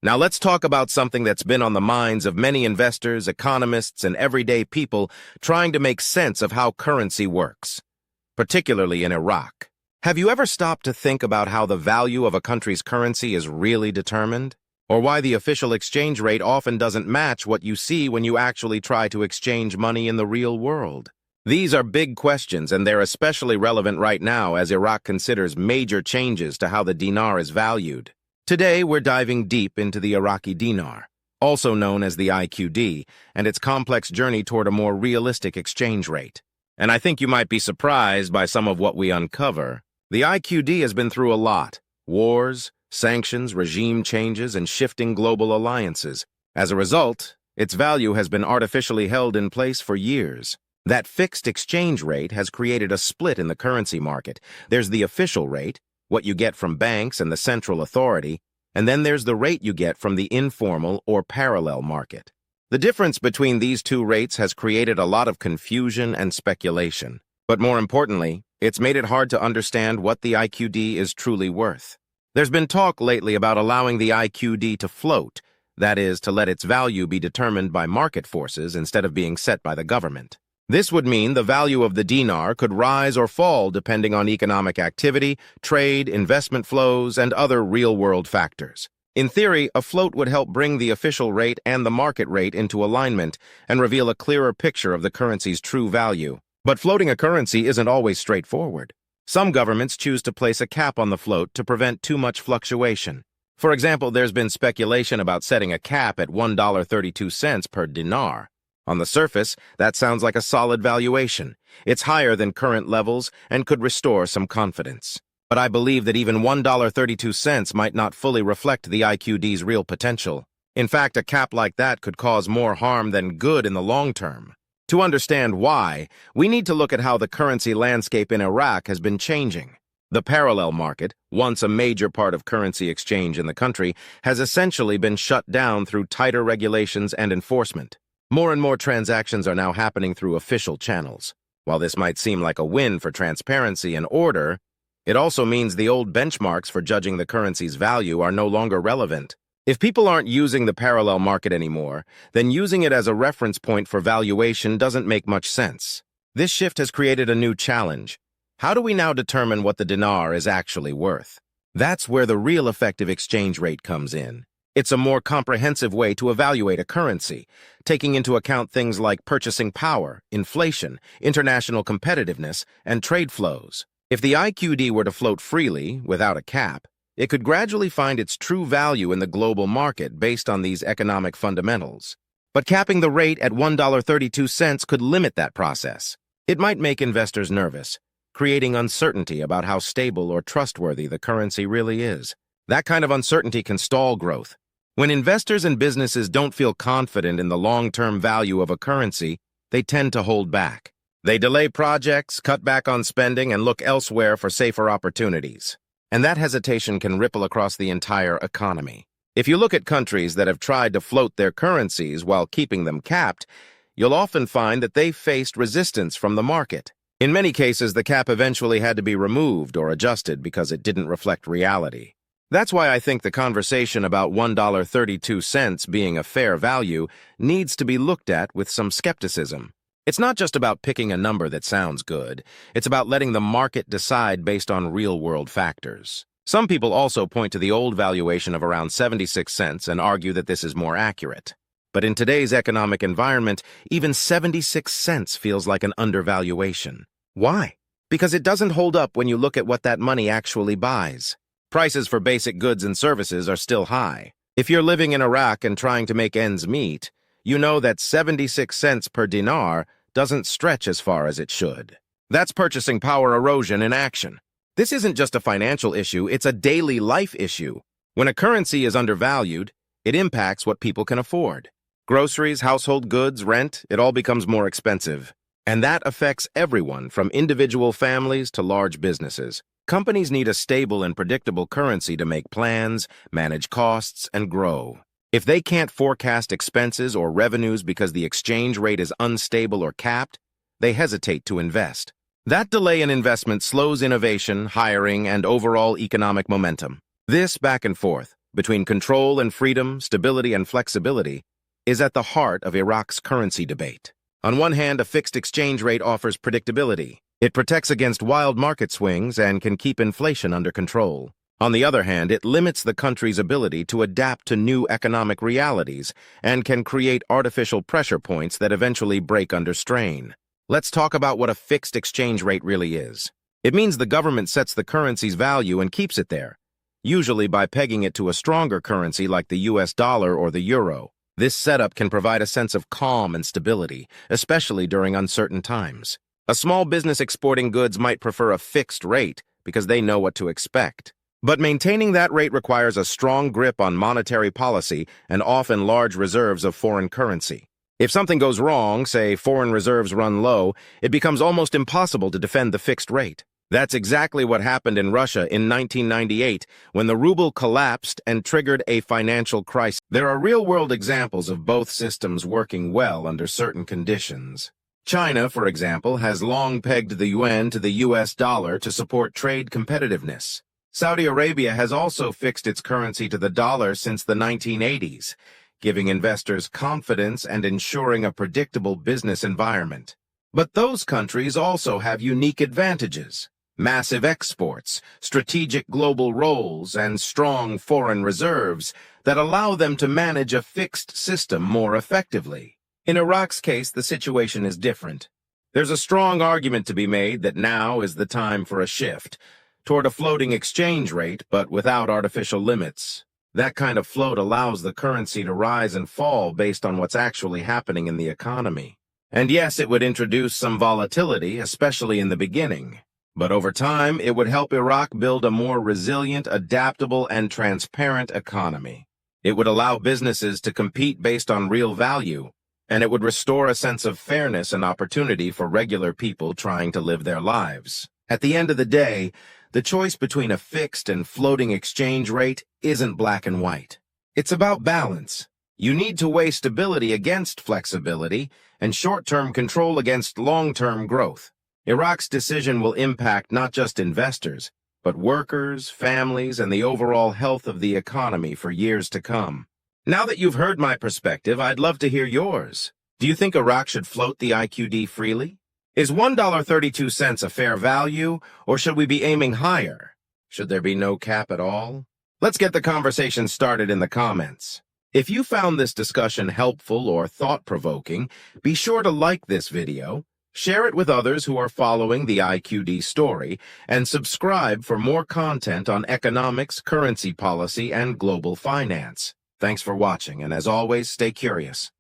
Now let's talk about something that's been on the minds of many investors, economists, and everyday people trying to make sense of how currency works, particularly in Iraq. Have you ever stopped to think about how the value of a country's currency is really determined? Or why the official exchange rate often doesn't match what you see when you actually try to exchange money in the real world? These are big questions, and they're especially relevant right now as Iraq considers major changes to how the dinar is valued. Today, we're diving deep into the Iraqi Dinar, also known as the IQD, and its complex journey toward a more realistic exchange rate. And I think you might be surprised by some of what we uncover. The IQD has been through a lot: wars, sanctions, regime changes, and shifting global alliances. As a result, its value has been artificially held in place for years. That fixed exchange rate has created a split in the currency market. There's the official rate, what you get from banks and the central authority, and then there's the rate you get from the informal or parallel market. The difference between these two rates has created a lot of confusion and speculation. But more importantly, it's made it hard to understand what the IQD is truly worth. There's been talk lately about allowing the IQD to float, that is, to let its value be determined by market forces instead of being set by the government. This would mean the value of the dinar could rise or fall depending on economic activity, trade, investment flows, and other real-world factors. In theory, a float would help bring the official rate and the market rate into alignment and reveal a clearer picture of the currency's true value. But floating a currency isn't always straightforward. Some governments choose to place a cap on the float to prevent too much fluctuation. For example, there's been speculation about setting a cap at $1.32 per dinar. On the surface, that sounds like a solid valuation. It's higher than current levels and could restore some confidence. But I believe that even $1.32 might not fully reflect the IQD's real potential. In fact, a cap like that could cause more harm than good in the long term. To understand why, we need to look at how the currency landscape in Iraq has been changing. The parallel market, once a major part of currency exchange in the country, has essentially been shut down through tighter regulations and enforcement. More and more transactions are now happening through official channels. While this might seem like a win for transparency and order, it also means the old benchmarks for judging the currency's value are no longer relevant. If people aren't using the parallel market anymore, then using it as a reference point for valuation doesn't make much sense. This shift has created a new challenge. How do we now determine what the dinar is actually worth? That's where the real effective exchange rate comes in. It's a more comprehensive way to evaluate a currency, taking into account things like purchasing power, inflation, international competitiveness, and trade flows. If the IQD were to float freely, without a cap, it could gradually find its true value in the global market based on these economic fundamentals. But capping the rate at $1.32 could limit that process. It might make investors nervous, creating uncertainty about how stable or trustworthy the currency really is. That kind of uncertainty can stall growth. When investors and businesses don't feel confident in the long-term value of a currency, they tend to hold back. They delay projects, cut back on spending, and look elsewhere for safer opportunities. And that hesitation can ripple across the entire economy. If you look at countries that have tried to float their currencies while keeping them capped, you'll often find that they've faced resistance from the market. In many cases, the cap eventually had to be removed or adjusted because it didn't reflect reality. That's why I think the conversation about $1.32 being a fair value needs to be looked at with some skepticism. It's not just about picking a number that sounds good. It's about letting the market decide based on real-world factors. Some people also point to the old valuation of around 76 cents and argue that this is more accurate. But in today's economic environment, even 76 cents feels like an undervaluation. Why? Because it doesn't hold up when you look at what that money actually buys. Prices for basic goods and services are still high. If you're living in Iraq and trying to make ends meet, you know that 76 cents per dinar doesn't stretch as far as it should. That's purchasing power erosion in action. This isn't just a financial issue, it's a daily life issue. When a currency is undervalued, it impacts what people can afford. Groceries, household goods, rent, it all becomes more expensive. And that affects everyone, from individual families to large businesses. Companies need a stable and predictable currency to make plans, manage costs, and grow. If they can't forecast expenses or revenues because the exchange rate is unstable or capped, they hesitate to invest. That delay in investment slows innovation, hiring, and overall economic momentum. This back and forth, between control and freedom, stability and flexibility, is at the heart of Iraq's currency debate. On one hand, a fixed exchange rate offers predictability. It protects against wild market swings and can keep inflation under control. On the other hand, it limits the country's ability to adapt to new economic realities and can create artificial pressure points that eventually break under strain. Let's talk about what a fixed exchange rate really is. It means the government sets the currency's value and keeps it there, usually by pegging it to a stronger currency like the US dollar or the euro. This setup can provide a sense of calm and stability, especially during uncertain times. A small business exporting goods might prefer a fixed rate because they know what to expect. But maintaining that rate requires a strong grip on monetary policy and often large reserves of foreign currency. If something goes wrong, say foreign reserves run low, it becomes almost impossible to defend the fixed rate. That's exactly what happened in Russia in 1998 when the ruble collapsed and triggered a financial crisis. There are real-world examples of both systems working well under certain conditions. China, for example, has long pegged the yuan to the US dollar to support trade competitiveness. Saudi Arabia has also fixed its currency to the dollar since the 1980s, giving investors confidence and ensuring a predictable business environment. But those countries also have unique advantages: massive exports, strategic global roles, and strong foreign reserves that allow them to manage a fixed system more effectively. In Iraq's case, the situation is different. There's a strong argument to be made that now is the time for a shift toward a floating exchange rate, but without artificial limits. That kind of float allows the currency to rise and fall based on what's actually happening in the economy. And yes, it would introduce some volatility, especially in the beginning. But over time, it would help Iraq build a more resilient, adaptable, and transparent economy. It would allow businesses to compete based on real value, and it would restore a sense of fairness and opportunity for regular people trying to live their lives. At the end of the day, the choice between a fixed and floating exchange rate isn't black and white. It's about balance. You need to weigh stability against flexibility and short-term control against long-term growth. Iraq's decision will impact not just investors, but workers, families, and the overall health of the economy for years to come. Now that you've heard my perspective, I'd love to hear yours. Do you think Iraq should float the IQD freely? Is $1.32 a fair value, or should we be aiming higher? Should there be no cap at all? Let's get the conversation started in the comments. If you found this discussion helpful or thought-provoking, be sure to like this video, share it with others who are following the IQD story, and subscribe for more content on economics, currency policy, and global finance. Thanks for watching, and as always, stay curious.